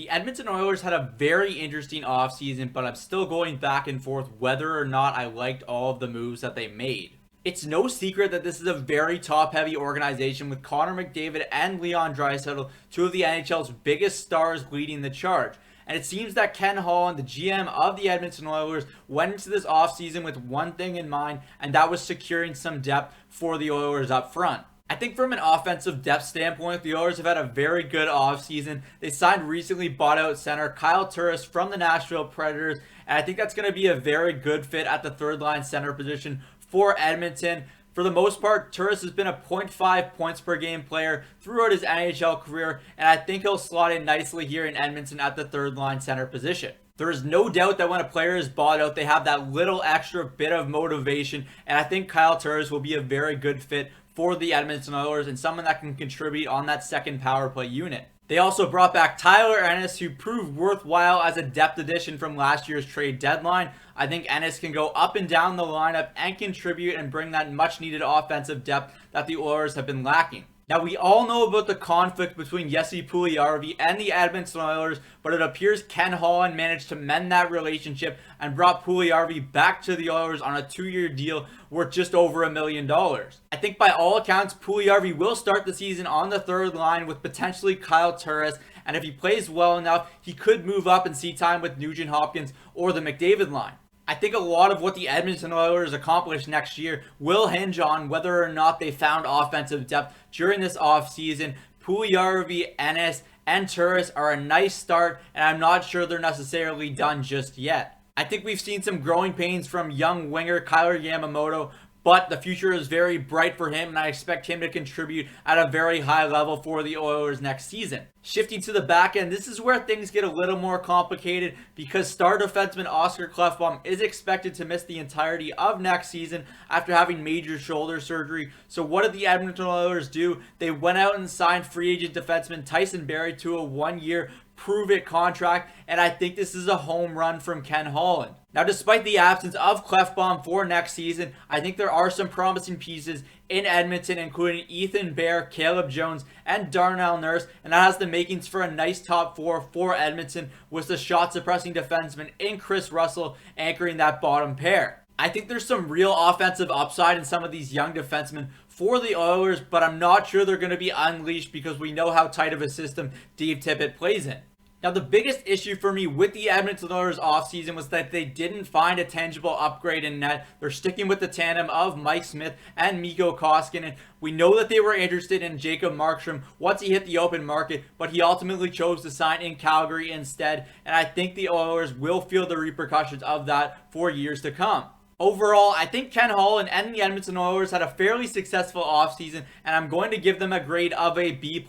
The Edmonton Oilers had a very interesting offseason, but I'm still going back and forth whether or not I liked all of the moves that they made. It's no secret that this is a very top-heavy organization with Connor McDavid and Leon Draisaitl, two of the NHL's biggest stars, leading the charge. And it seems that Ken Holland, the GM of the Edmonton Oilers, went into this offseason with one thing in mind, and that was securing some depth for the Oilers up front. I think from an offensive depth standpoint, the Oilers have had a very good offseason. They signed recently bought out center Kyle Turris from the Nashville Predators, and I think that's going to be a very good fit at the third line center position for Edmonton. For the most part, Turris has been a .5 points per game player throughout his NHL career, and I think he'll slot in nicely here in Edmonton at the third line center position. There is no doubt that when a player is bought out, they have that little extra bit of motivation, and I think Kyle Turris will be a very good fit for the Edmonton Oilers and someone that can contribute on that second power play unit. They also brought back Tyler Ennis, who proved worthwhile as a depth addition from last year's trade deadline. I think Ennis can go up and down the lineup and contribute and bring that much needed offensive depth that the Oilers have been lacking. Now, we all know about the conflict between Jesse Puljujärvi and the Edmonton Oilers, but it appears Ken Holland managed to mend that relationship and brought Puljujärvi back to the Oilers on a 2-year deal worth just over $1 million. I think by all accounts, Puljujärvi will start the season on the third line with potentially Kyle Turris, and if he plays well enough, he could move up and see time with Nugent Hopkins or the McDavid line. I think a lot of what the Edmonton Oilers accomplish next year will hinge on whether or not they found offensive depth during this offseason. Puljujärvi, Ennis, and Turris are a nice start, and I'm not sure they're necessarily done just yet. I think we've seen some growing pains from young winger Kailer Yamamoto, but the future is very bright for him, and I expect him to contribute at a very high level for the Oilers next season. Shifting to the back end, this is where things get a little more complicated because star defenseman Oscar Klefbom is expected to miss the entirety of next season after having major shoulder surgery. So what did the Edmonton Oilers do? They went out and signed free agent defenseman Tyson Barrie to a 1-year prove-it contract, and I think this is a home run from Ken Holland. Now, despite the absence of Klefbom for next season, I think there are some promising pieces in Edmonton, including Ethan Bear, Caleb Jones, and Darnell Nurse, and that has the makings for a nice top four for Edmonton with the shot-suppressing defenseman in Chris Russell anchoring that bottom pair. I think there's some real offensive upside in some of these young defensemen for the Oilers, but I'm not sure they're going to be unleashed because we know how tight of a system Dave Tippett plays in. Now, the biggest issue for me with the Edmonton Oilers offseason was that they didn't find a tangible upgrade in net. They're sticking with the tandem of Mike Smith and Mikko Koskinen. We know that they were interested in Jacob Markstrom once he hit the open market, but he ultimately chose to sign in Calgary instead, and I think the Oilers will feel the repercussions of that for years to come. Overall, I think Ken Holland and the Edmonton Oilers had a fairly successful offseason, and I'm going to give them a grade of a B+.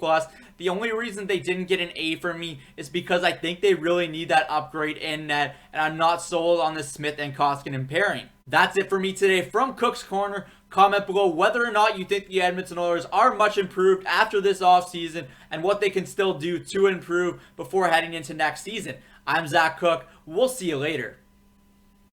The only reason they didn't get an A for me is because I think they really need that upgrade in net, and I'm not sold on the Smith and Koskinen pairing. That's it for me today from Cook's Corner. Comment below whether or not you think the Edmonton Oilers are much improved after this offseason and what they can still do to improve before heading into next season. I'm Zach Cook. We'll see you later.